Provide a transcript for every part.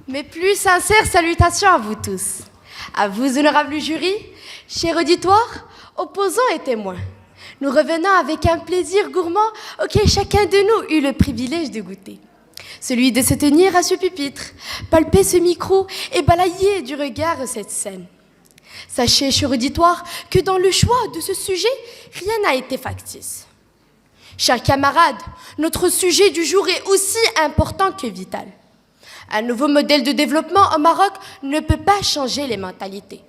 Mes plus sincères salutations à vous tous. À vous, honorables jurys, chers auditoires, opposants et témoins. Nous revenons avec un plaisir gourmand auquel chacun de nous eut le privilège de goûter. Celui de se tenir à ce pupitre, palper ce micro et balayer du regard cette scène. Sachez, cher auditoire, que dans le choix de ce sujet, rien n'a été factice. Chers camarades, notre sujet du jour est aussi important que vital. Un nouveau modèle de développement au Maroc ne peut pas changer les mentalités.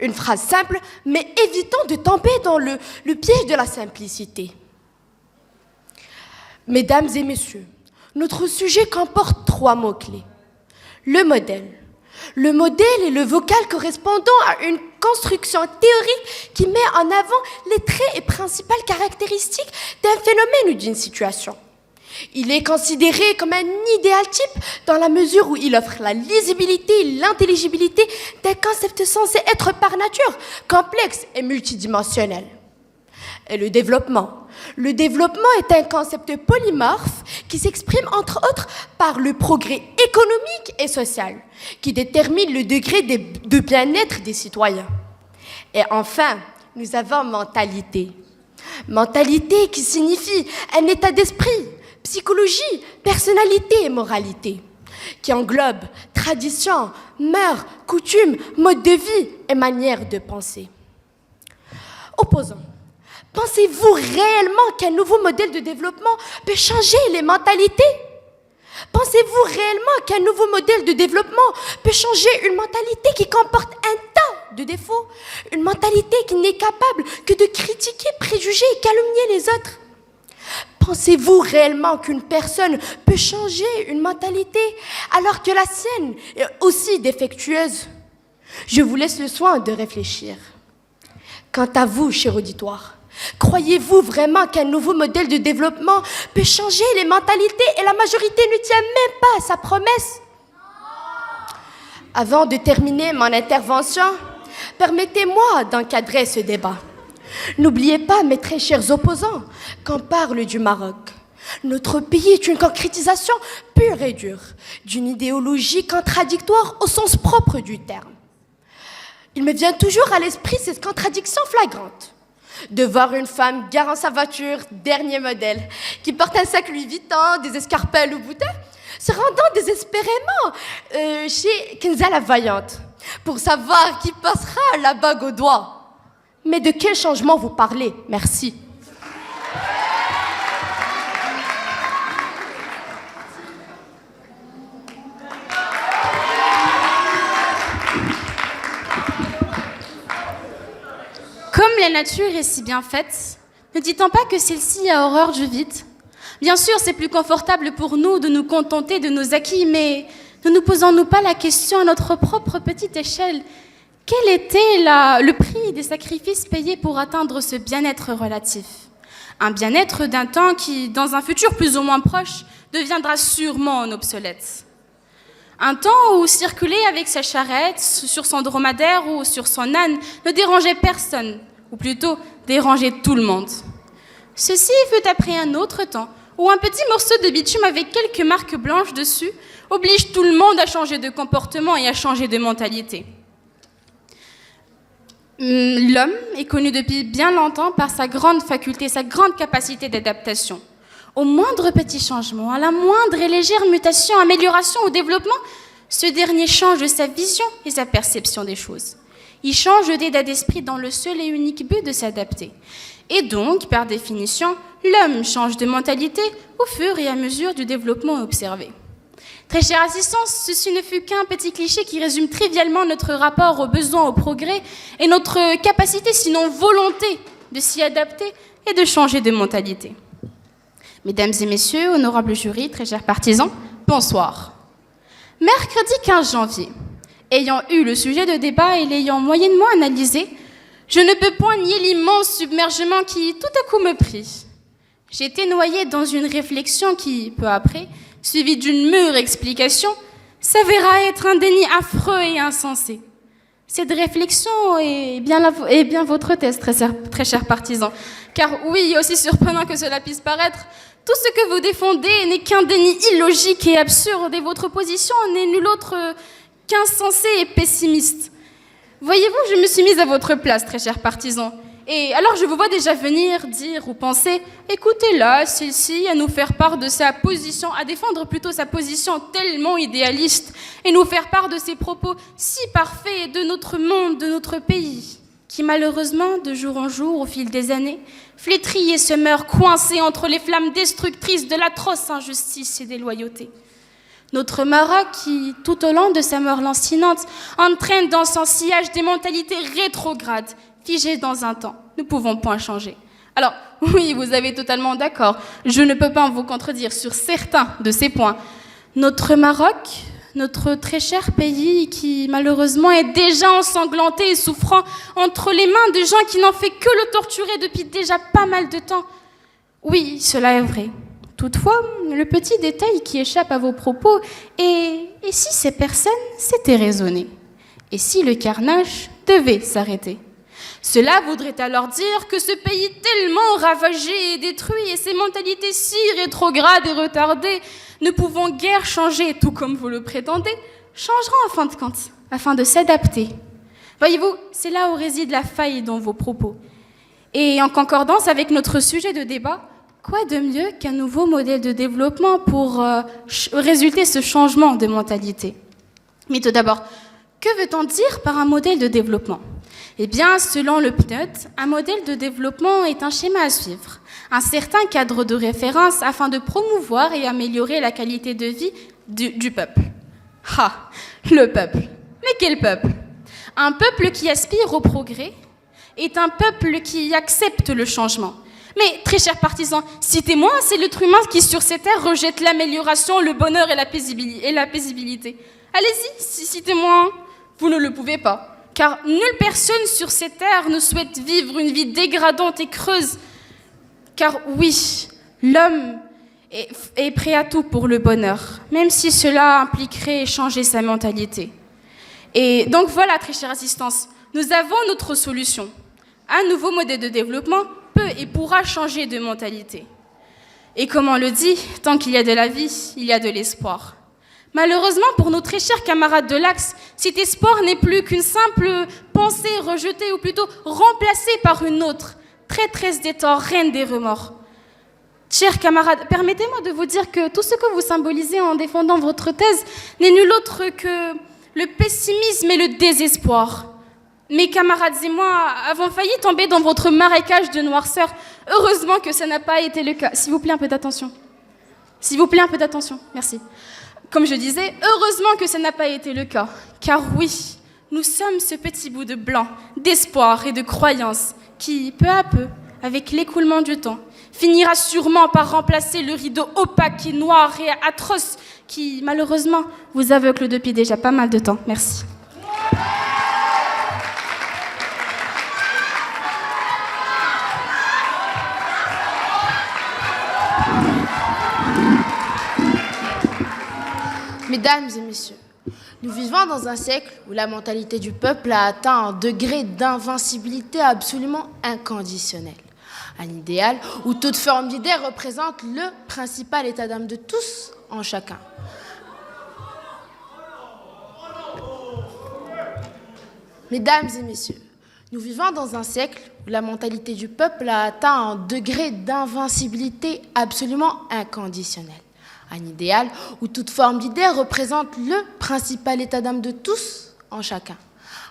Une phrase simple, mais évitant de tomber dans le piège de la simplicité. Mesdames et messieurs, notre sujet comporte 3 mots-clés. Le modèle. Le modèle est le vocal correspondant à une construction théorique qui met en avant les traits et principales caractéristiques d'un phénomène ou d'une situation. Il est considéré comme un idéal type dans la mesure où il offre la lisibilité et l'intelligibilité d'un concept censé être par nature complexe et multidimensionnel. Et le développement. Le développement est un concept polymorphe qui s'exprime entre autres par le progrès économique et social, qui détermine le degré de bien-être des citoyens. Et enfin, nous avons mentalité. Mentalité qui signifie un état d'esprit, psychologie, personnalité et moralité, qui englobe tradition, mœurs, coutumes, mode de vie et manière de penser. Opposons. Pensez-vous réellement qu'un nouveau modèle de développement peut changer les mentalités? Pensez-vous réellement qu'un nouveau modèle de développement peut changer une mentalité qui comporte un tas de défauts? Une mentalité qui n'est capable que de critiquer, préjuger et calomnier les autres? Pensez-vous réellement qu'une personne peut changer une mentalité alors que la sienne est aussi défectueuse? Je vous laisse le soin de réfléchir. Quant à vous, cher auditoire, croyez-vous vraiment qu'un nouveau modèle de développement peut changer les mentalités et la majorité ne tient même pas à sa promesse? Avant de terminer mon intervention, permettez-moi d'encadrer ce débat. N'oubliez pas, mes très chers opposants, qu'on parle du Maroc. Notre pays est une concrétisation pure et dure d'une idéologie contradictoire au sens propre du terme. Il me vient toujours à l'esprit cette contradiction flagrante. De voir une femme garant sa voiture, dernier modèle, qui porte un sac Louis Vuitton, des escarpes à Louboutin, se rendant désespérément chez Kenza la Vaillante, pour savoir qui passera la bague au doigt. Mais de quel changement vous parlez? Merci. Comme la nature est si bien faite, ne dit-on pas que celle-ci a horreur du vide? Bien sûr, c'est plus confortable pour nous de nous contenter de nos acquis, mais ne nous posons-nous pas la question à notre propre petite échelle? Quel était le prix des sacrifices payés pour atteindre ce bien-être relatif? Un bien-être d'un temps qui, dans un futur plus ou moins proche, deviendra sûrement obsolète. Un temps où circuler avec sa charrette, sur son dromadaire ou sur son âne ne dérangeait personne, ou plutôt dérangeait tout le monde. Ceci fut après un autre temps où un petit morceau de bitume avec quelques marques blanches dessus oblige tout le monde à changer de comportement et à changer de mentalité. L'homme est connu depuis bien longtemps par sa grande faculté, sa grande capacité d'adaptation. Au moindre petit changement, à la moindre et légère mutation, amélioration ou développement, ce dernier change sa vision et sa perception des choses. Il change d'état d'esprit dans le seul et unique but de s'adapter. Et donc, par définition, l'homme change de mentalité au fur et à mesure du développement observé. Très chère assistance, ceci ne fut qu'un petit cliché qui résume trivialement notre rapport aux besoins, au progrès et notre capacité, sinon volonté, de s'y adapter et de changer de mentalité. Mesdames et messieurs, honorables jurys, très chers partisans, bonsoir. Mercredi 15 janvier, ayant eu le sujet de débat et l'ayant moyennement analysé, je ne peux point nier l'immense submergement qui tout à coup me prit. J'étais noyée dans une réflexion qui, peu après, suivie d'une mûre explication, s'avéra être un déni affreux et insensé. Cette réflexion est bien votre thèse, très chers partisans, Car oui, aussi surprenant que cela puisse paraître, tout ce que vous défendez n'est qu'un déni illogique et absurde, et votre position n'est nul autre qu'insensée et pessimiste. Voyez-vous, je me suis mise à votre place, très chers partisans. Et alors je vous vois déjà venir, dire ou penser, écoutez-la, celle-ci, à nous faire part de sa position, à défendre plutôt sa position tellement idéaliste, et nous faire part de ses propos si parfaits de notre monde, de notre pays, qui malheureusement, de jour en jour, au fil des années, flétrit et se meurt coincé entre les flammes destructrices de l'atroce injustice et des loyautés. Notre Maroc, qui, tout au long de sa mort lancinante, entraîne dans son sillage des mentalités rétrogrades, figées dans un temps. Nous ne pouvons point changer. Alors, oui, vous avez totalement d'accord. Je ne peux pas vous contredire sur certains de ces points. Notre Maroc, notre très cher pays, qui malheureusement est déjà ensanglanté et souffrant entre les mains de gens qui n'ont fait que le torturer depuis déjà pas mal de temps. Oui, cela est vrai. Toutefois, le petit détail qui échappe à vos propos est « et si ces personnes s'étaient raisonnées ? Et si le carnage devait s'arrêter ?» Cela voudrait alors dire que ce pays tellement ravagé et détruit et ses mentalités si rétrogrades et retardées ne pouvant guère changer, tout comme vous le prétendez, changeront en fin de compte, afin de s'adapter. Voyez-vous, c'est là où réside la faille dans vos propos. Et en concordance avec notre sujet de débat, quoi de mieux qu'un nouveau modèle de développement pour résulter ce changement de mentalité ? Mais tout d'abord, que veut-on dire par un modèle de développement ? Eh bien, selon le PNUD, un modèle de développement est un schéma à suivre, un certain cadre de référence afin de promouvoir et améliorer la qualité de vie du peuple. Ah, le peuple. Mais quel peuple ? Un peuple qui aspire au progrès est un peuple qui accepte le changement. Mais, très chers partisans, citez-moi un seul être humain qui, sur ces terres, rejette l'amélioration, le bonheur et la paisibilité. Allez-y, citez-moi un. Vous ne le pouvez pas. Car nulle personne sur ces terres ne souhaite vivre une vie dégradante et creuse. Car oui, l'homme est prêt à tout pour le bonheur, même si cela impliquerait changer sa mentalité. Et donc voilà, très chère assistance, nous avons notre solution. Un nouveau modèle de développement peut et pourra changer de mentalité. Et comme on le dit, tant qu'il y a de la vie, il y a de l'espoir. Malheureusement, pour nos très chers camarades de l'Axe, cet espoir n'est plus qu'une simple pensée rejetée, ou plutôt remplacée par une autre, traîtresse des torts, reine des remords. Chers camarades, permettez-moi de vous dire que tout ce que vous symbolisez en défendant votre thèse n'est nul autre que le pessimisme et le désespoir. Mes camarades et moi avons failli tomber dans votre marécage de noirceur. Heureusement que ça n'a pas été le cas. S'il vous plaît, un peu d'attention. S'il vous plaît, un peu d'attention. Merci. Comme je disais, heureusement que ça n'a pas été le cas. Car oui, nous sommes ce petit bout de blanc, d'espoir et de croyance qui, peu à peu, avec l'écoulement du temps, finira sûrement par remplacer le rideau opaque et noir et atroce qui, malheureusement, vous aveugle depuis déjà pas mal de temps. Merci. Mesdames et messieurs, nous vivons dans un siècle où la mentalité du peuple a atteint un degré d'invincibilité absolument inconditionnel. Un idéal où toute forme d'idée représente le principal état d'âme de tous en chacun. Mesdames et messieurs, nous vivons dans un siècle où la mentalité du peuple a atteint un degré d'invincibilité absolument inconditionnel. Un idéal où toute forme d'idée représente le principal état d'âme de tous en chacun.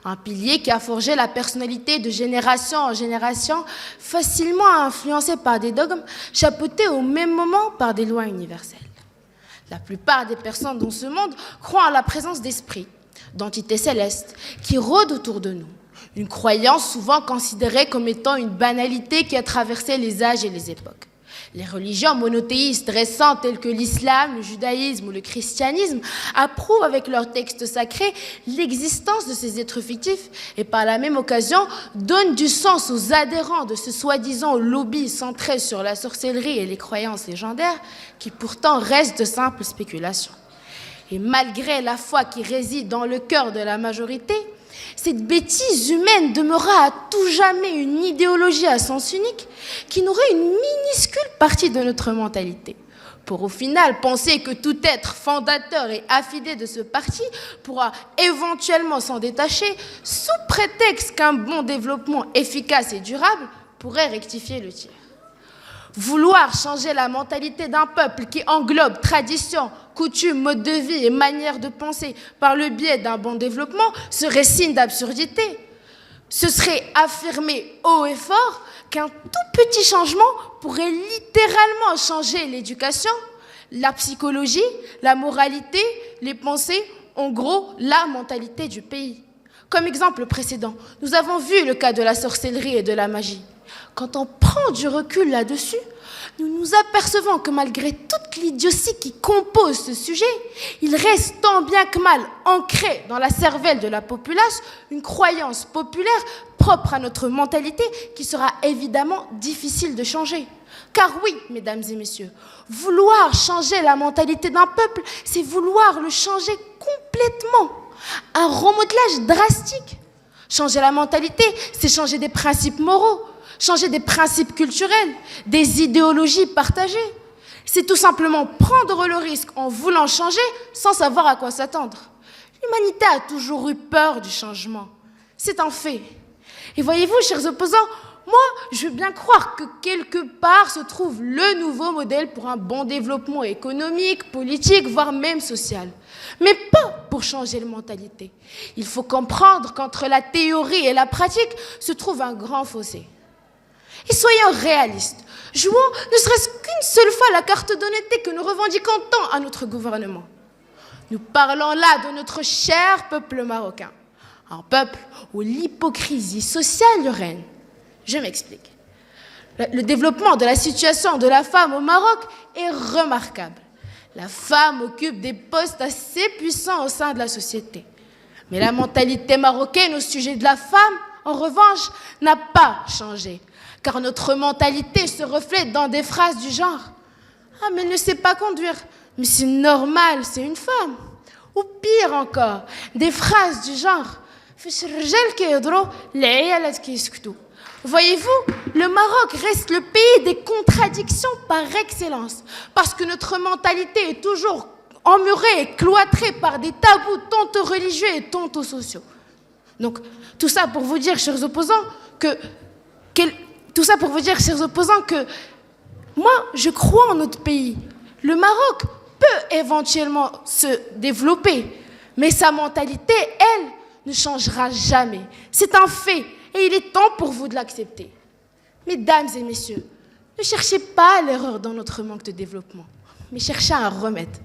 Un pilier qui a forgé la personnalité de génération en génération, facilement influencé par des dogmes, chapeautés au même moment par des lois universelles. La plupart des personnes dans ce monde croient en la présence d'esprits, d'entités célestes, qui rôdent autour de nous. Une croyance souvent considérée comme étant une banalité qui a traversé les âges et les époques. Les religions monothéistes récentes telles que l'islam, le judaïsme ou le christianisme approuvent avec leurs textes sacrés l'existence de ces êtres fictifs et par la même occasion donnent du sens aux adhérents de ce soi-disant lobby centré sur la sorcellerie et les croyances légendaires qui pourtant restent de simples spéculations. Et malgré la foi qui réside dans le cœur de la majorité, Cette bêtise humaine demeurera à tout jamais une idéologie à sens unique qui n'aurait une minuscule partie de notre mentalité. Pour au final penser que tout être fondateur et affidé de ce parti pourra éventuellement s'en détacher sous prétexte qu'un bon développement efficace et durable pourrait rectifier le tir. Vouloir changer la mentalité d'un peuple qui englobe tradition, coutumes, mode de vie et manière de penser par le biais d'un bon développement serait signe d'absurdité. Ce serait affirmer haut et fort qu'un tout petit changement pourrait littéralement changer l'éducation, la psychologie, la moralité, les pensées, en gros, la mentalité du pays. Comme exemple précédent, nous avons vu le cas de la sorcellerie et de la magie. Quand on prend du recul là-dessus, nous nous apercevons que malgré toute l'idiotie qui compose ce sujet, il reste tant bien que mal ancré dans la cervelle de la populace une croyance populaire propre à notre mentalité qui sera évidemment difficile de changer. Car oui, mesdames et messieurs, vouloir changer la mentalité d'un peuple, c'est vouloir le changer complètement. Un remodelage drastique. Changer la mentalité, c'est changer des principes moraux, changer des principes culturels, des idéologies partagées. C'est tout simplement prendre le risque en voulant changer sans savoir à quoi s'attendre. L'humanité a toujours eu peur du changement. C'est un fait. Et voyez-vous, chers opposants, moi, je veux bien croire que quelque part se trouve le nouveau modèle pour un bon développement économique, politique, voire même social. Mais pas pour changer la mentalité. Il faut comprendre qu'entre la théorie et la pratique se trouve un grand fossé. Et soyons réalistes, jouons ne serait-ce qu'une seule fois la carte d'honnêteté que nous revendiquons tant à notre gouvernement. Nous parlons là de notre cher peuple marocain, un peuple où l'hypocrisie sociale règne. Je m'explique. Le développement de la situation de la femme au Maroc est remarquable. La femme occupe des postes assez puissants au sein de la société. Mais la mentalité marocaine au sujet de la femme, en revanche, n'a pas changé. Car notre mentalité se reflète dans des phrases du genre « Ah, mais elle ne sait pas conduire, mais c'est normal, c'est une femme ». Ou pire encore, des phrases du genre « Voyez-vous, le Maroc reste le pays des contradictions par excellence, parce que notre mentalité est toujours emmurée et cloîtrée par des tabous tantôt religieux et tantôt sociaux. Donc, tout ça pour vous dire, chers opposants, que moi, je crois en notre pays. Le Maroc peut éventuellement se développer, mais sa mentalité, elle, ne changera jamais. C'est un fait. Et il est temps pour vous de l'accepter. Mesdames et messieurs, ne cherchez pas l'erreur dans notre manque de développement, mais cherchez un remède.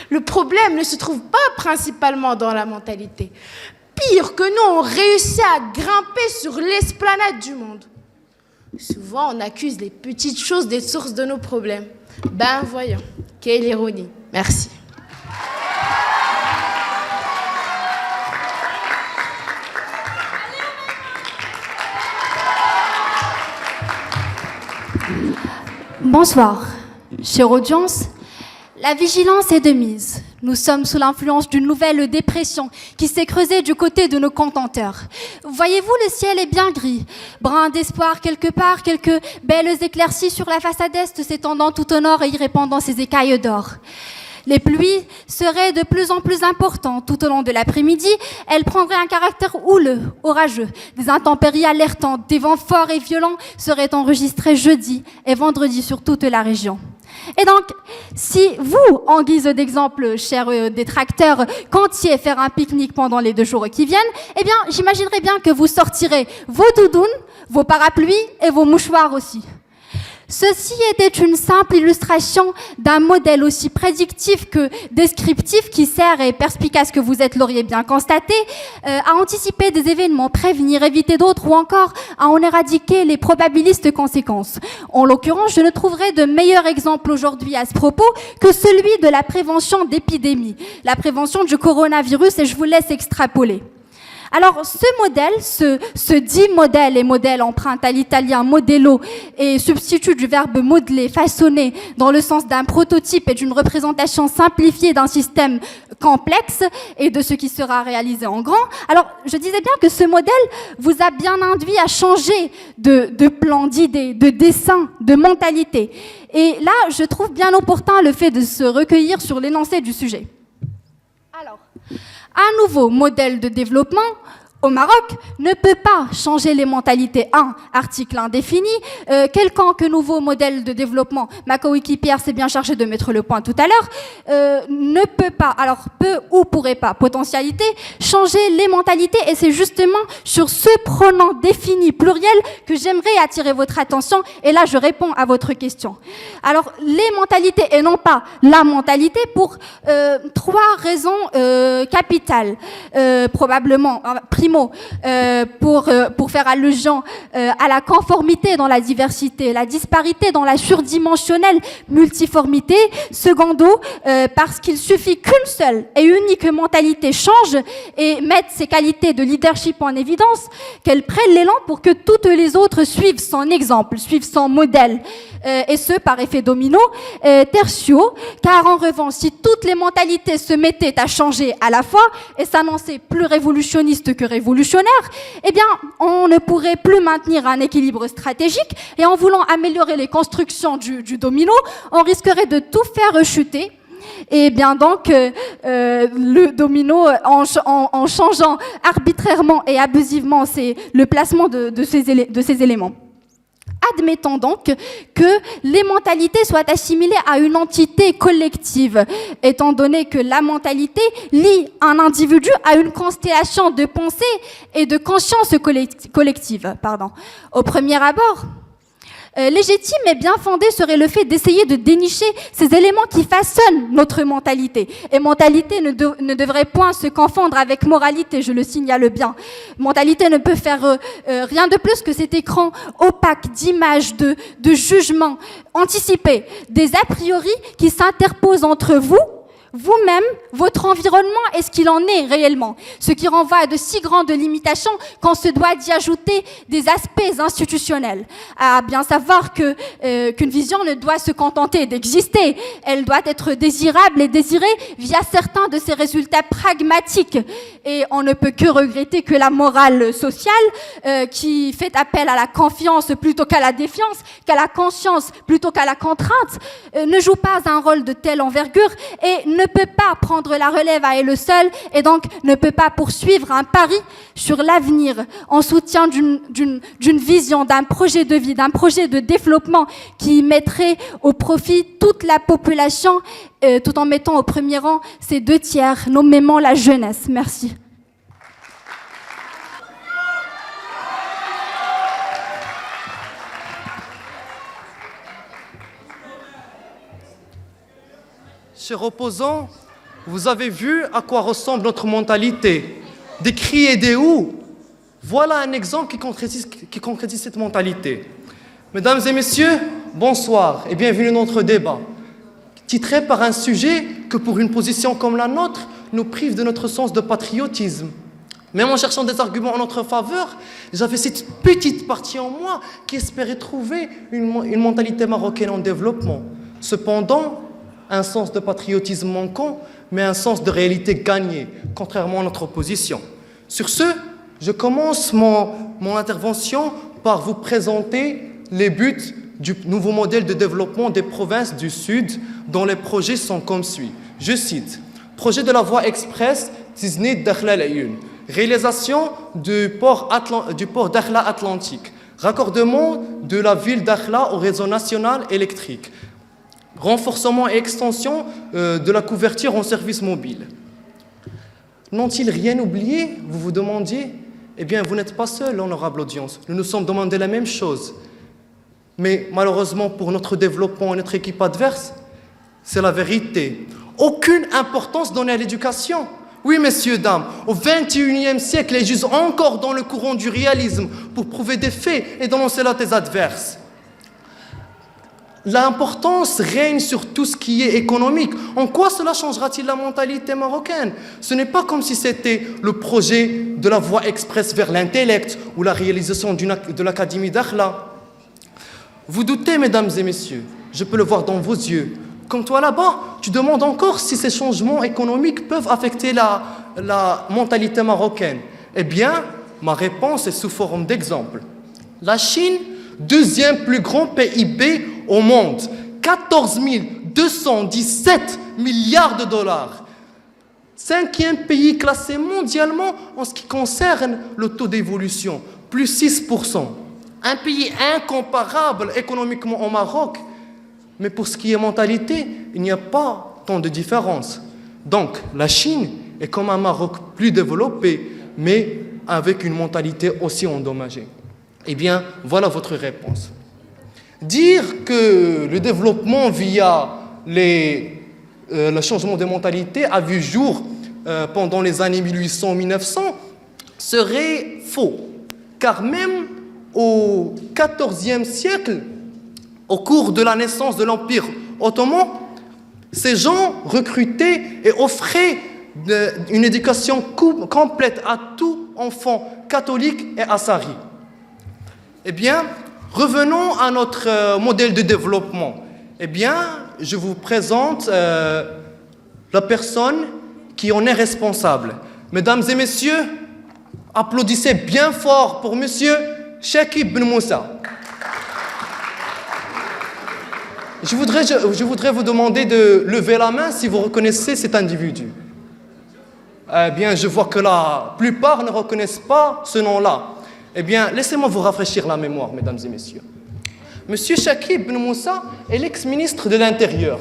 Le problème ne se trouve pas principalement dans la mentalité. Pire que nous, on réussit à grimper sur l'esplanade du monde. Souvent, on accuse les petites choses des sources de nos problèmes. Ben voyons, quelle ironie. Merci. Bonsoir, chère audience. La vigilance est de mise. Nous sommes sous l'influence d'une nouvelle dépression qui s'est creusée du côté de nos contenteurs. Voyez-vous, le ciel est bien gris. Brun d'espoir quelque part, quelques belles éclaircies sur la façade est s'étendant tout au nord et y répandant ses écailles d'or. Les pluies seraient de plus en plus importantes tout au long de l'après-midi. Elles prendraient un caractère houleux, orageux. Des intempéries alertantes, des vents forts et violents seraient enregistrés jeudi et vendredi sur toute la région. Et donc, si vous, en guise d'exemple, chers détracteurs, comptiez faire un pique-nique pendant les 2 jours qui viennent, eh bien, j'imaginerais bien que vous sortirez vos doudounes, vos parapluies et vos mouchoirs aussi. Ceci était une simple illustration d'un modèle aussi prédictif que descriptif qui sert, et perspicace que vous êtes, l'auriez bien constaté, à anticiper des événements, prévenir, éviter d'autres ou encore à en éradiquer les probabilistes conséquences. En l'occurrence, je ne trouverai de meilleur exemple aujourd'hui à ce propos que celui de la prévention d'épidémies, la prévention du coronavirus, et je vous laisse extrapoler. Alors, ce modèle, ce dit modèle, et modèle emprunte à l'italien modello et substitut du verbe modeler, façonner, dans le sens d'un prototype et d'une représentation simplifiée d'un système complexe et de ce qui sera réalisé en grand. Alors, je disais bien que ce modèle vous a bien induit à changer de plan, d'idée, de dessin, de mentalité. Et là, je trouve bien opportun le fait de se recueillir sur l'énoncé du sujet. Alors, un nouveau modèle de développement au Maroc ne peut pas changer les mentalités. Article indéfini, quelconque nouveau modèle de développement, ma coéquipière s'est bien chargée de mettre le point tout à l'heure, ne peut pas, alors peut ou pourrait pas, potentialité, changer les mentalités, et c'est justement sur ce pronom défini pluriel que j'aimerais attirer votre attention, et là je réponds à votre question. Alors, les mentalités, et non pas la mentalité, pour 3 raisons capitales, probablement, primo, pour faire allusion à la conformité dans la diversité, la disparité dans la surdimensionnelle multiformité. Secondo, parce qu'il suffit qu'une seule et unique mentalité change et mette ses qualités de leadership en évidence, qu'elle prenne l'élan pour que toutes les autres suivent son exemple, suivent son modèle, et ce par effet domino. Tertio, car en revanche, si toutes les mentalités se mettaient à changer à la fois et s'annonçaient plus révolutionnistes que révolutionnaire, eh bien, on ne pourrait plus maintenir un équilibre stratégique, et en voulant améliorer les constructions du domino, on risquerait de tout faire chuter. Et bien donc, le domino, en changeant arbitrairement et abusivement le placement de ces éléments. Admettons donc que les mentalités soient assimilées à une entité collective, étant donné que la mentalité lie un individu à une constellation de pensée et de conscience collective. Au premier abord, légitime et bien fondé serait le fait d'essayer de dénicher ces éléments qui façonnent notre mentalité. Et mentalité ne devrait point se confondre avec moralité, je le signale bien. Mentalité ne peut faire rien de plus que cet écran opaque d'images, de jugements anticipés, des a priori qui s'interposent entre vous-même, votre environnement et ce qu'il en est réellement. Ce qui renvoie à de si grandes limitations qu'on se doit d'y ajouter des aspects institutionnels. À bien savoir qu'une vision ne doit se contenter d'exister. Elle doit être désirable et désirée via certains de ses résultats pragmatiques. Et on ne peut que regretter que la morale sociale, qui fait appel à la confiance plutôt qu'à la défiance, qu'à la conscience plutôt qu'à la contrainte, ne joue pas un rôle de telle envergure et ne peut pas prendre la relève à elle seule, et donc ne peut pas poursuivre un pari sur l'avenir en soutien d'une vision, d'un projet de vie, d'un projet de développement qui mettrait au profit toute la population, tout en mettant au premier rang ces 2 tiers, nommément la jeunesse. Merci. Chers opposants, vous avez vu à quoi ressemble notre mentalité. Des cris et des houes. Voilà un exemple qui concrétise cette mentalité. Mesdames et messieurs, bonsoir et bienvenue dans notre débat, titré par un sujet que pour une position comme la nôtre, nous prive de notre sens de patriotisme. Même en cherchant des arguments en notre faveur, j'avais cette petite partie en moi qui espérait trouver une mentalité marocaine en développement. Cependant, un sens de patriotisme manquant, mais un sens de réalité gagné, contrairement à notre opposition. Sur ce, je commence mon intervention par vous présenter les buts du nouveau modèle de développement des provinces du Sud, dont les projets sont comme suit. Je cite, projet de la voie express Tiznit Dakhla Ayoun, réalisation du port Dakhla Atlantique, raccordement de la ville Dakhla au réseau national électrique, renforcement et extension de la couverture en service mobile. N'ont-ils rien oublié, vous vous demandiez? Eh bien, vous n'êtes pas seul, honorable audience. Nous nous sommes demandé la même chose. Mais malheureusement, pour notre développement et notre équipe adverse, c'est la vérité. Aucune importance donnée à l'éducation. Oui, messieurs, dames, au XXIe siècle, ils jusent encore dans le courant du réalisme pour prouver des faits et dénoncer là tes adverses. l'importance règne sur tout ce qui est économique. En quoi cela changera-t-il la mentalité marocaine? Ce n'est pas comme si c'était le projet de la voie express vers l'intellect ou la réalisation de l'Académie d'Akhla. Vous doutez, mesdames et messieurs, je peux le voir dans vos yeux. Comme toi là-bas, tu demandes encore si ces changements économiques peuvent affecter la mentalité marocaine. Eh bien, ma réponse est sous forme d'exemple. La Chine, deuxième plus grand PIB au monde, 14 217 milliards de dollars. Cinquième pays classé mondialement en ce qui concerne le taux d'évolution, plus 6%. Un pays incomparable économiquement au Maroc, mais pour ce qui est mentalité, il n'y a pas tant de différence. Donc, la Chine est comme un Maroc plus développé, mais avec une mentalité aussi endommagée. Eh bien, voilà votre réponse. Dire que le développement via le changement de mentalité a vu jour pendant les années 1800-1900 serait faux. Car même au XIVe siècle, au cours de la naissance de l'Empire ottoman, ces gens recrutaient et offraient une éducation complète à tout enfant catholique et assari. Eh bien, revenons à notre modèle de développement. Eh bien, je vous présente la personne qui en est responsable. Mesdames et messieurs, applaudissez bien fort pour Monsieur Chakib Ben Moussa. Je voudrais vous demander de lever la main si vous reconnaissez cet individu. Eh bien, je vois que la plupart ne reconnaissent pas ce nom-là. Eh bien, laissez-moi vous rafraîchir la mémoire, mesdames et messieurs. Monsieur Chakib Ben Moussa est l'ex-ministre de l'Intérieur.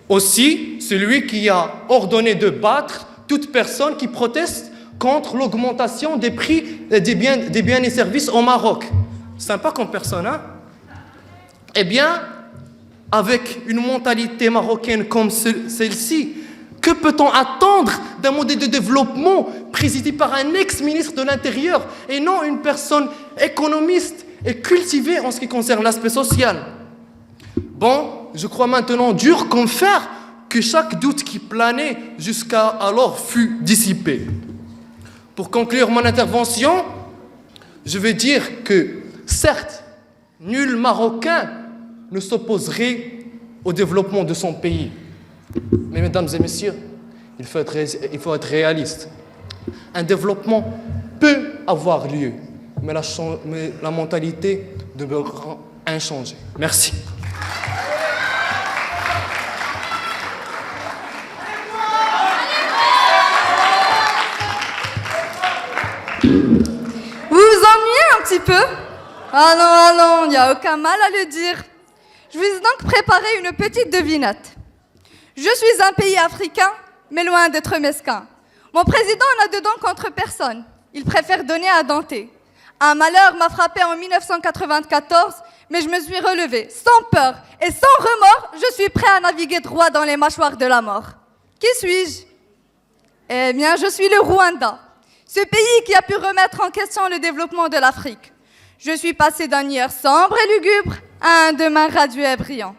Aussi, celui qui a ordonné de battre toute personne qui proteste contre l'augmentation des prix des biens et services au Maroc. Sympa comme personne, hein? Eh bien, avec une mentalité marocaine comme celle-ci, que peut-on attendre d'un modèle de développement présidé par un ex-ministre de l'Intérieur et non une personne économiste et cultivée en ce qui concerne l'aspect social? Bon, je crois maintenant dur comme fer que chaque doute qui planait jusqu'à alors fut dissipé. Pour conclure mon intervention, je vais dire que, certes, nul Marocain ne s'opposerait au développement de son pays. Mais mesdames et messieurs, il faut être réaliste. Un développement peut avoir lieu, mais la mentalité demeurera inchangée. Merci. Vous vous ennuyez un petit peu? Ah non, il n'y a aucun mal à le dire. Je vous ai donc préparé une petite devinette. Je suis un pays africain, mais loin d'être mesquin. Mon président n'a de dents contre personne. Il préfère donner à denter. Un malheur m'a frappé en 1994, mais je me suis relevé sans peur et sans remords. Je suis prêt à naviguer droit dans les mâchoires de la mort. Qui suis-je? Eh bien, je suis le Rwanda, ce pays qui a pu remettre en question le développement de l'Afrique. Je suis passé d'un hier sombre et lugubre à un demain radieux et brillant.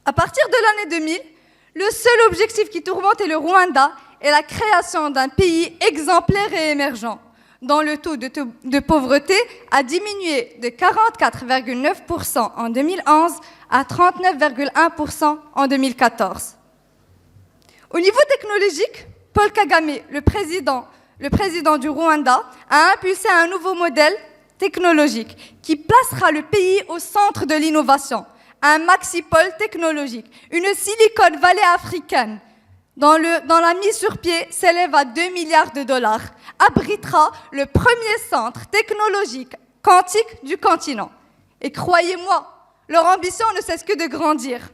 À partir de l'année 2000, le seul objectif qui tourmente le Rwanda est la création d'un pays exemplaire et émergent, dont le taux de pauvreté a diminué de 44,9% en 2011 à 39,1% en 2014. Au niveau technologique, Paul Kagame, le président du Rwanda, a impulsé un nouveau modèle technologique qui placera le pays au centre de l'innovation. Un maxipôle technologique, une Silicon Valley africaine, dont la mise sur pied s'élève à 2 milliards de dollars, abritera le premier centre technologique quantique du continent. Et croyez-moi, leur ambition ne cesse que de grandir.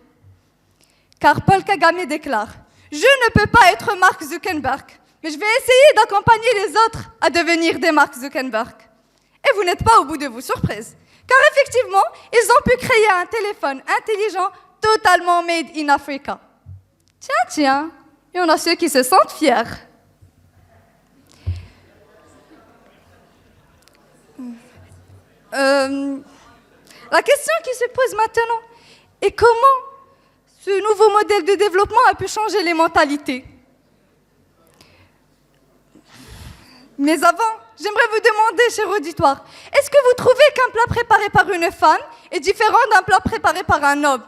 Car Paul Kagame déclare « Je ne peux pas être Mark Zuckerberg, mais je vais essayer d'accompagner les autres à devenir des Mark Zuckerberg. » Et vous n'êtes pas au bout de vos surprises. Car effectivement, ils ont pu créer un téléphone intelligent totalement made in Africa. Tiens, il y en a ceux qui se sentent fiers. La question qui se pose maintenant est comment ce nouveau modèle de développement a pu changer les mentalités. Mais avant, j'aimerais vous demander, cher auditoire, est-ce que vous trouvez qu'un plat préparé par une femme est différent d'un plat préparé par un homme?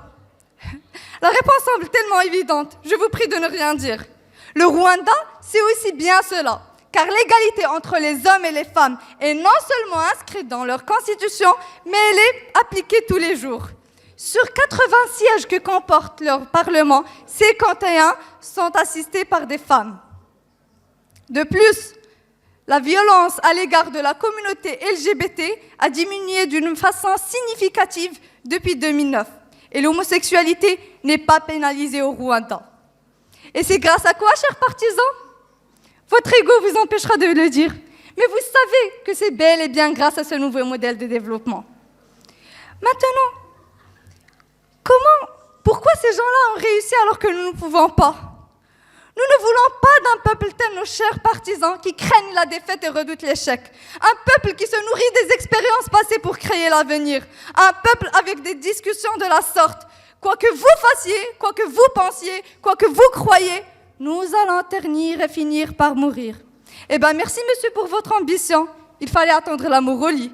La réponse semble tellement évidente, je vous prie de ne rien dire. Le Rwanda, c'est aussi bien cela, car l'égalité entre les hommes et les femmes est non seulement inscrite dans leur constitution, mais elle est appliquée tous les jours. Sur 80 sièges que comporte leur parlement, 51 sont assistés par des femmes. De plus, la violence à l'égard de la communauté LGBT a diminué d'une façon significative depuis 2009. Et l'homosexualité n'est pas pénalisée au Rwanda. Et c'est grâce à quoi, chers partisans? Votre ego vous empêchera de le dire. Mais vous savez que c'est bel et bien grâce à ce nouveau modèle de développement. Maintenant, pourquoi ces gens-là ont réussi alors que nous ne pouvons pas? Nous ne voulons pas d'un peuple tel nos chers partisans qui craignent la défaite et redoutent l'échec. Un peuple qui se nourrit des expériences passées pour créer l'avenir. Un peuple avec des discussions de la sorte. Quoi que vous fassiez, quoi que vous pensiez, quoi que vous croyez, nous allons ternir et finir par mourir. Eh bien, merci monsieur pour votre ambition. Il fallait attendre l'amour au lit.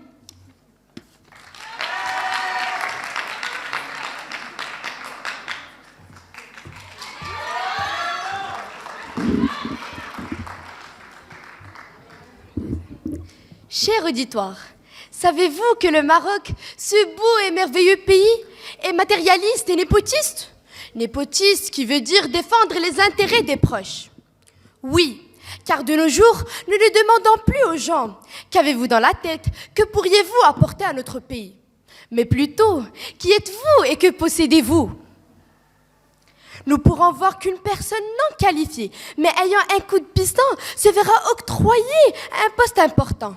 Cher auditoire, savez-vous que le Maroc, ce beau et merveilleux pays, est matérialiste et népotiste? Népotiste qui veut dire défendre les intérêts des proches. Oui, car de nos jours, nous ne demandons plus aux gens « Qu'avez-vous dans la tête? Que pourriez-vous apporter à notre pays ?» Mais plutôt « Qui êtes-vous et que possédez-vous » Nous pourrons voir qu'une personne non qualifiée, mais ayant un coup de piston, se verra octroyer un poste important.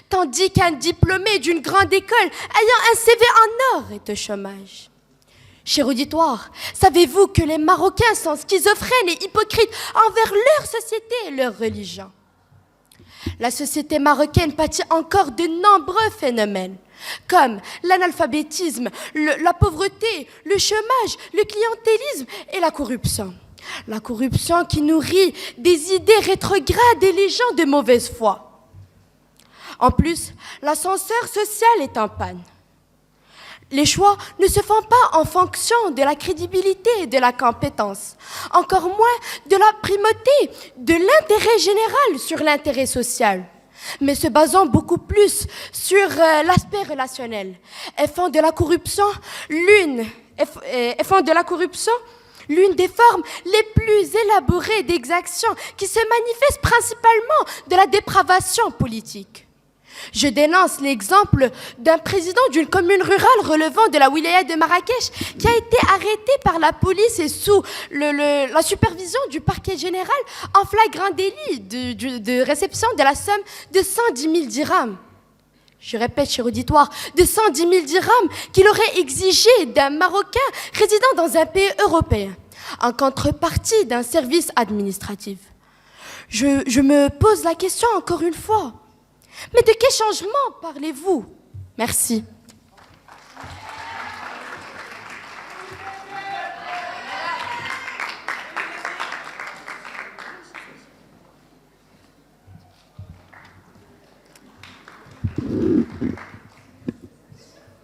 Tandis qu'un diplômé d'une grande école, ayant un CV en or, est au chômage. Cher auditoire, savez-vous que les Marocains sont schizophrènes et hypocrites envers leur société et leur religion? La société marocaine pâtit encore de nombreux phénomènes, comme l'analphabétisme, la pauvreté, le chômage, le clientélisme et la corruption. La corruption qui nourrit des idées rétrogrades et les gens de mauvaise foi. En plus, l'ascenseur social est en panne. Les choix ne se font pas en fonction de la crédibilité et de la compétence, encore moins de la primauté de l'intérêt général sur l'intérêt social, mais se basant beaucoup plus sur l'aspect relationnel. Elles font de la corruption l'une des formes les plus élaborées d'exaction qui se manifeste principalement de la dépravation politique. Je dénonce l'exemple d'un président d'une commune rurale relevant de la wilaya de Marrakech qui a été arrêté par la police et sous la supervision du parquet général en flagrant délit de réception de la somme de 110 000 dirhams. Je répète, cher auditoire, de 110 000 dirhams qu'il aurait exigé d'un Marocain résidant dans un pays européen, en contrepartie d'un service administratif. Je me pose la question encore une fois. Mais de quel changement parlez-vous? Merci.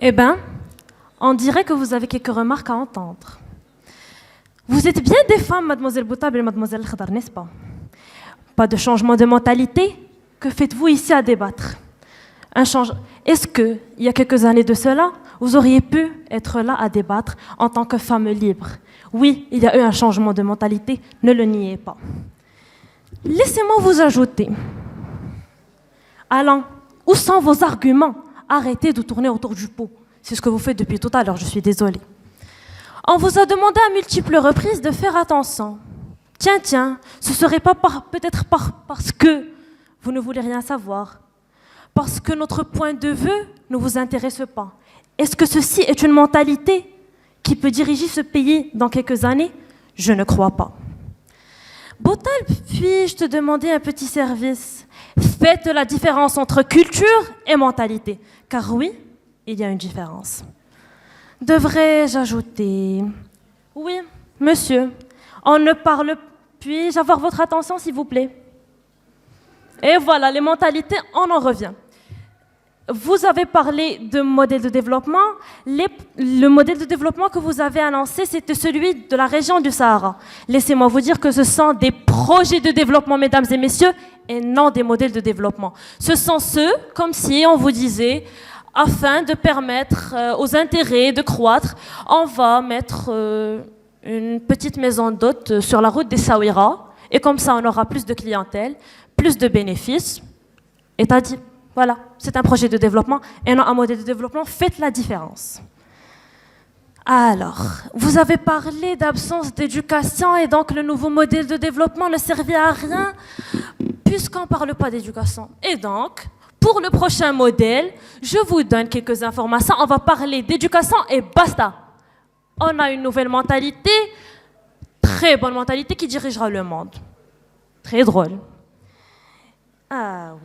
Eh bien, on dirait que vous avez quelques remarques à entendre. Vous êtes bien des femmes, mademoiselle Boutab et mademoiselle Khadar, n'est-ce pas? Pas de changement de mentalité? Que faites-vous ici à débattre? Est-ce qu'il y a quelques années de cela, vous auriez pu être là à débattre en tant que femme libre? Oui, il y a eu un changement de mentalité, ne le niez pas. Laissez-moi vous ajouter. Allons, où sont vos arguments? Arrêtez de tourner autour du pot. C'est ce que vous faites depuis tout à l'heure, je suis désolée. On vous a demandé à multiples reprises de faire attention. Tiens, ce serait pas peut-être parce que vous ne voulez rien savoir, parce que notre point de vue ne vous intéresse pas. Est-ce que ceci est une mentalité qui peut diriger ce pays dans quelques années? Je ne crois pas. Botal, puis-je te demander un petit service? Faites la différence entre culture et mentalité, car oui, il y a une différence. Devrais-je ajouter? Oui, monsieur. On ne parle. Puis-je avoir votre attention, s'il vous plaît? Et voilà, les mentalités, on en revient. Vous avez parlé de modèle de développement. Le modèle de développement que vous avez annoncé, c'était celui de la région du Sahara. Laissez-moi vous dire que ce sont des projets de développement, mesdames et messieurs, et non des modèles de développement. Ce sont ceux, comme si on vous disait, afin de permettre aux intérêts de croître, on va mettre une petite maison d'hôtes sur la route des Saouira, et comme ça, on aura plus de clientèle, plus de bénéfices. Et t'as dit, voilà, c'est un projet de développement et non un modèle de développement. Faites la différence. Alors, vous avez parlé d'absence d'éducation et donc le nouveau modèle de développement ne servait à rien puisqu'on ne parle pas d'éducation. Et donc, pour le prochain modèle, je vous donne quelques informations. On va parler d'éducation et basta. On a une nouvelle mentalité, très bonne mentalité qui dirigera le monde. Très drôle. Ah oui.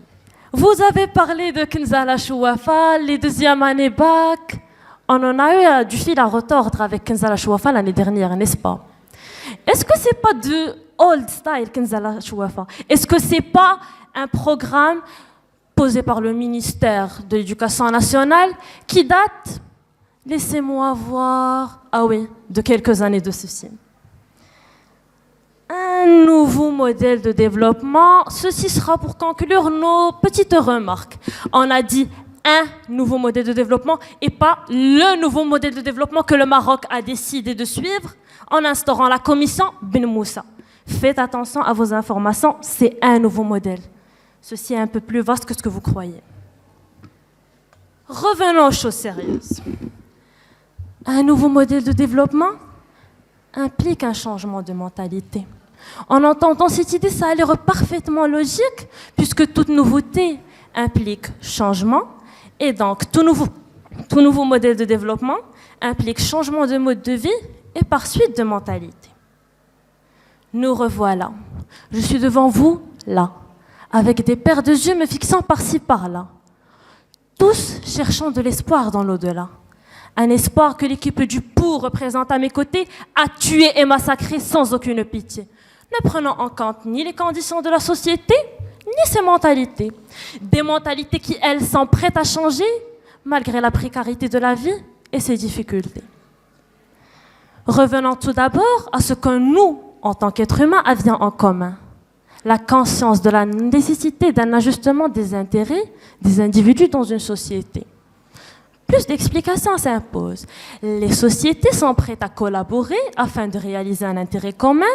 Vous avez parlé de Kinzala Chouafa, les deuxièmes années bac. On en a eu du fil à retordre avec Kinzala Chouafa l'année dernière, n'est-ce pas? Est-ce que c'est pas de old style Kinzala Chouafa? Est-ce que c'est pas un programme posé par le ministère de l'Éducation nationale qui date, laissez-moi voir, ah oui, de quelques années de ceci? Un nouveau modèle de développement. Ceci sera pour conclure nos petites remarques. On a dit un nouveau modèle de développement et pas le nouveau modèle de développement que le Maroc a décidé de suivre en instaurant la commission Ben Moussa. Faites attention à vos informations, c'est un nouveau modèle. Ceci est un peu plus vaste que ce que vous croyez. Revenons aux choses sérieuses. Un nouveau modèle de développement implique un changement de mentalité. En entendant cette idée, ça a l'air parfaitement logique, puisque toute nouveauté implique changement, et donc tout nouveau modèle de développement implique changement de mode de vie et par suite de mentalité. Nous revoilà. Je suis devant vous, là, avec des paires de yeux me fixant par-ci, par-là, tous cherchant de l'espoir dans l'au-delà. Un espoir que l'équipe du pour représente à mes côtés a tué et massacré sans aucune pitié, ne prenant en compte ni les conditions de la société, ni ses mentalités. Des mentalités qui, elles, sont prêtes à changer, malgré la précarité de la vie et ses difficultés. Revenons tout d'abord à ce que nous, en tant qu'êtres humains, avions en commun. La conscience de la nécessité d'un ajustement des intérêts des individus dans une société. Plus d'explications s'imposent. Les sociétés sont prêtes à collaborer afin de réaliser un intérêt commun,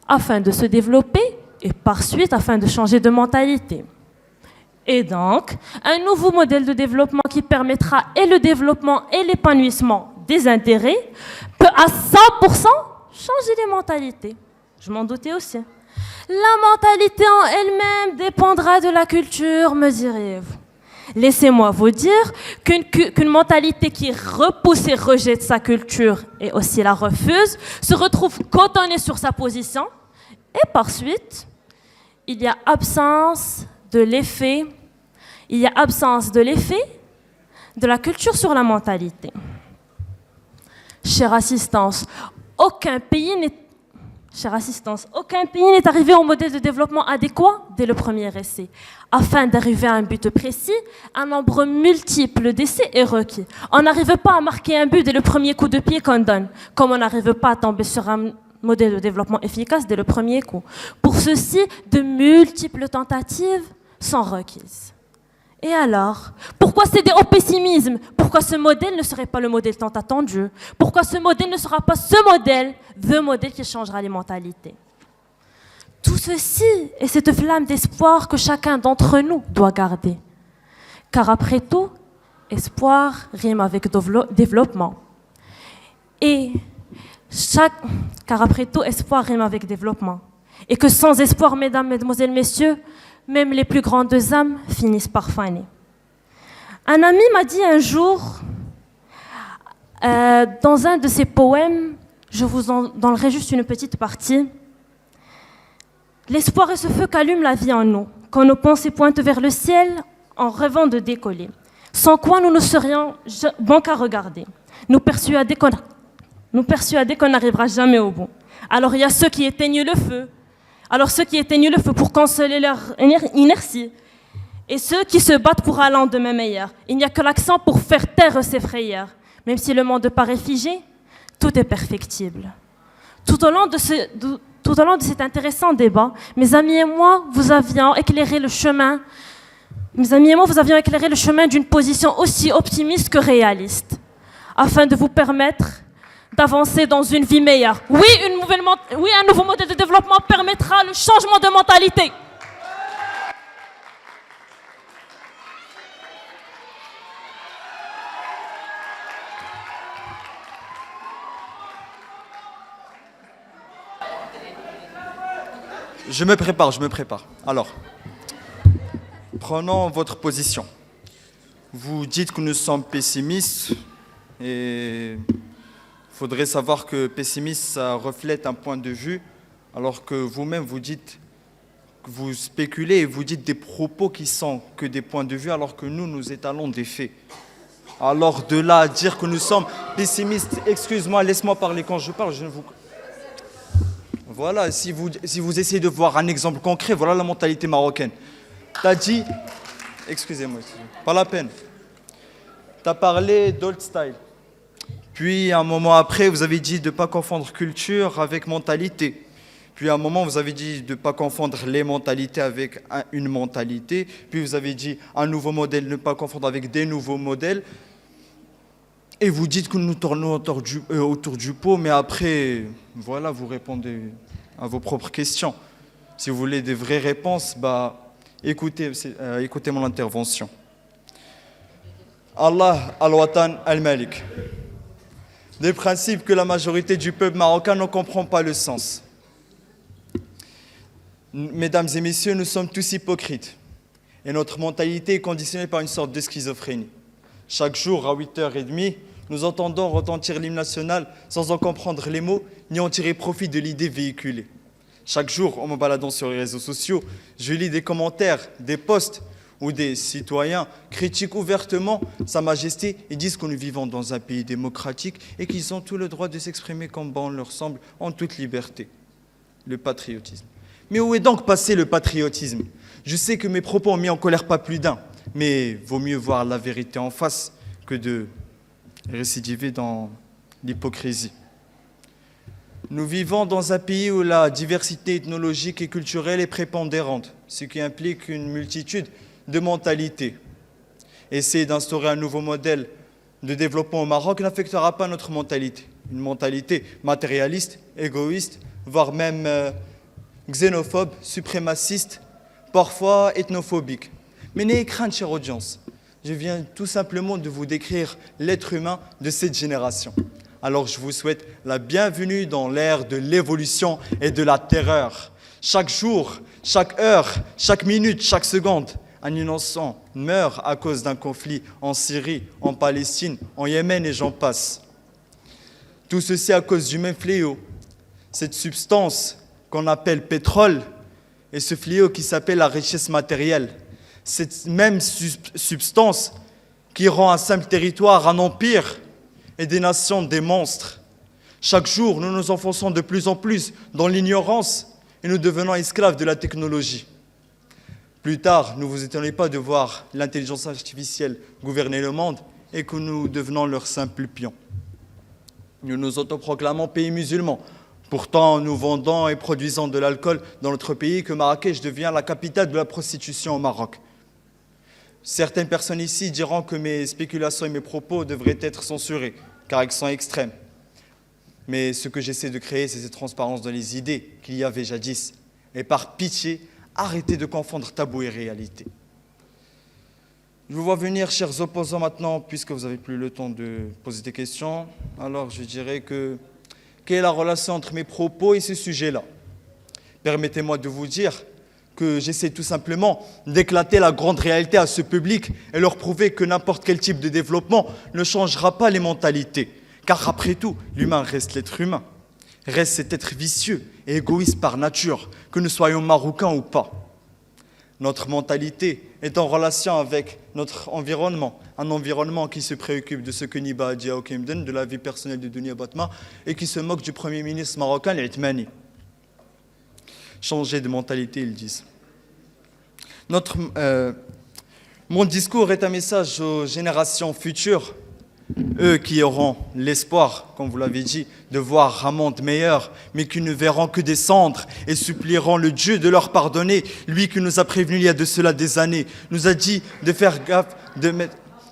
afin de se développer et par suite afin de changer de mentalité. Et donc, un nouveau modèle de développement qui permettra et le développement et l'épanouissement des intérêts peut à 100% changer les mentalités. Je m'en doutais aussi. La mentalité en elle-même dépendra de la culture, me direz-vous. Laissez-moi vous dire qu'une mentalité qui repousse et rejette sa culture et aussi la refuse se retrouve cantonnée sur sa position et par suite, il y a absence de l'effet de la culture sur la mentalité. Chère assistance, aucun pays n'est arrivé au modèle de développement adéquat dès le premier essai. Afin d'arriver à un but précis, un nombre multiple d'essais est requis. On n'arrive pas à marquer un but dès le premier coup de pied qu'on donne, comme on n'arrive pas à tomber sur un modèle de développement efficace dès le premier coup. Pour ceci, de multiples tentatives sont requises. Et alors, pourquoi céder au pessimisme? Pourquoi ce modèle ne serait pas le modèle tant attendu? Pourquoi ce modèle ne sera pas ce modèle, le modèle qui changera les mentalités? Tout ceci est cette flamme d'espoir que chacun d'entre nous doit garder. Car après tout, espoir rime avec développement. Car après tout, espoir rime avec développement. Et que sans espoir, mesdames, mesdemoiselles, messieurs, même les plus grandes âmes finissent par faner. Un ami m'a dit un jour, dans un de ses poèmes, je vous en donnerai juste une petite partie, « L'espoir est ce feu qu'allume la vie en nous, quand nos pensées pointent vers le ciel en rêvant de décoller, sans quoi nous ne serions bon qu'à regarder. nous persuader qu'on n'arrivera jamais au bout. Alors il y a ceux qui éteignent le feu. Pour consoler leur inertie. Et ceux qui se battent pour un lendemain meilleur. Il n'y a que l'accent pour faire taire ces frayeurs. Même si le monde paraît figé, tout est perfectible. Tout au long de cet intéressant débat, mes amis et moi, vous avions éclairé le chemin d'une position aussi optimiste que réaliste, afin de vous permettre d'avancer dans une vie meilleure. Oui, un nouveau modèle de développement permettra le changement de mentalité. Je me prépare. Alors, prenons votre position. Vous dites que nous sommes pessimistes et il faudrait savoir que pessimiste, ça reflète un point de vue, alors que vous-même, vous spéculez et vous dites des propos qui sont que des points de vue, alors que nous étalons des faits. Alors de là à dire que nous sommes pessimistes, excuse-moi, laisse-moi parler quand je parle, je ne vous... Voilà, si vous essayez de voir un exemple concret, voilà la mentalité marocaine. T'as dit, excusez-moi, pas la peine. T'as parlé d'old style. Puis un moment après, vous avez dit de ne pas confondre culture avec mentalité. Puis à un moment, vous avez dit de ne pas confondre les mentalités avec une mentalité. Puis vous avez dit un nouveau modèle, ne pas confondre avec des nouveaux modèles. Et vous dites que nous tournons autour du pot, mais après, voilà, vous répondez à vos propres questions. Si vous voulez des vraies réponses, écoutez mon intervention. Allah al-Watan al-Malik. Des principes que la majorité du peuple marocain ne comprend pas le sens. Mesdames et messieurs, nous sommes tous hypocrites. Et notre mentalité est conditionnée par une sorte de schizophrénie. Chaque jour, à 8h30, nous entendons retentir l'hymne national sans en comprendre les mots, ni en tirer profit de l'idée véhiculée. Chaque jour, en me baladant sur les réseaux sociaux, je lis des commentaires, des posts où des citoyens critiquent ouvertement Sa Majesté et disent que nous vivons dans un pays démocratique et qu'ils ont tout le droit de s'exprimer comme bon leur semble, en toute liberté. Le patriotisme. Mais où est donc passé le patriotisme? Je sais que mes propos ont mis en colère pas plus d'un, mais vaut mieux voir la vérité en face que de récidiver dans l'hypocrisie. Nous vivons dans un pays où la diversité ethnologique et culturelle est prépondérante, ce qui implique une multitude de mentalités. Essayer d'instaurer un nouveau modèle de développement au Maroc n'affectera pas notre mentalité. Une mentalité matérialiste, égoïste, voire même xénophobe, suprémaciste, parfois ethnophobique. Mais n'ayez crainte, chère audience. Je viens tout simplement de vous décrire l'être humain de cette génération. Alors je vous souhaite la bienvenue dans l'ère de l'évolution et de la terreur. Chaque jour, chaque heure, chaque minute, chaque seconde, un innocent meurt à cause d'un conflit en Syrie, en Palestine, en Yémen et j'en passe. Tout ceci à cause du même fléau, cette substance qu'on appelle pétrole et ce fléau qui s'appelle la richesse matérielle. Cette même substance qui rend un simple territoire un empire et des nations des monstres. Chaque jour, nous nous enfonçons de plus en plus dans l'ignorance et nous devenons esclaves de la technologie. Plus tard, ne vous étonnez pas de voir l'intelligence artificielle gouverner le monde et que nous devenons leurs simples pions. Nous nous autoproclamons pays musulmans. Pourtant, nous vendons et produisons de l'alcool dans notre pays que Marrakech devient la capitale de la prostitution au Maroc. Certaines personnes ici diront que mes spéculations et mes propos devraient être censurés, car ils sont extrêmes. Mais ce que j'essaie de créer, c'est cette transparence dans les idées qu'il y avait jadis. Et par pitié, arrêtez de confondre tabou et réalité. Je vous vois venir, chers opposants, maintenant, puisque vous n'avez plus le temps de poser des questions. Alors, je dirais que quelle est la relation entre mes propos et ce sujet-là? Permettez-moi de vous dire que j'essaie tout simplement d'éclater la grande réalité à ce public et leur prouver que n'importe quel type de développement ne changera pas les mentalités. Car après tout, l'humain reste l'être humain, reste cet être vicieux et égoïste par nature, que nous soyons marocains ou pas. Notre mentalité est en relation avec notre environnement, un environnement qui se préoccupe de ce que Niba a dit à Okimden, de la vie personnelle de Dounia Batma, et qui se moque du Premier ministre marocain, l'Itmani. Changer de mentalité, ils disent. Mon discours est un message aux générations futures, eux qui auront l'espoir, comme vous l'avez dit, de voir un monde meilleur, mais qui ne verront que des cendres et supplieront le Dieu de leur pardonner, lui qui nous a prévenus il y a de cela des années, nous a dit de faire gaffe,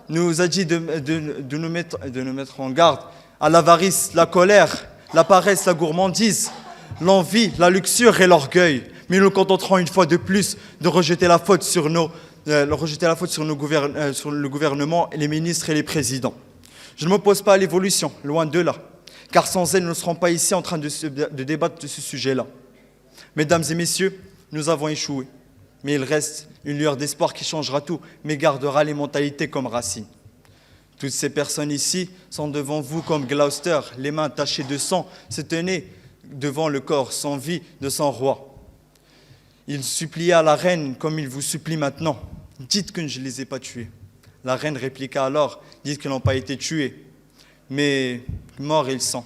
nous a dit de nous mettre en garde à l'avarice, la colère, la paresse, la gourmandise, l'envie, la luxure et l'orgueil. Mais nous contenterons une fois de plus de rejeter la faute sur le gouvernement, les ministres et les présidents. Je ne m'oppose pas à l'évolution, loin de là, car sans elle, nous ne serons pas ici en train de débattre de ce sujet-là. Mesdames et messieurs, nous avons échoué, mais il reste une lueur d'espoir qui changera tout, mais gardera les mentalités comme racines. Toutes ces personnes ici sont devant vous comme Gloucester, les mains tachées de sang, se tenaient devant le corps sans vie de son roi. Il suppliait à la reine comme il vous supplie maintenant. Dites que je ne les ai pas tués. La reine répliqua alors, dites qu'ils n'ont pas été tués, mais morts ils sont.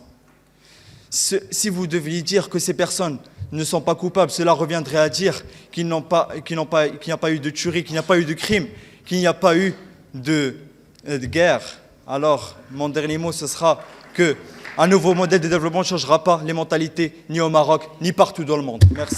Si vous deviez dire que ces personnes ne sont pas coupables, cela reviendrait à dire qu'il n'y a pas eu de tuerie, qu'il n'y a pas eu de crime, qu'il n'y a pas eu de guerre. Alors, mon dernier mot, ce sera qu'un nouveau modèle de développement ne changera pas les mentalités, ni au Maroc, ni partout dans le monde. Merci.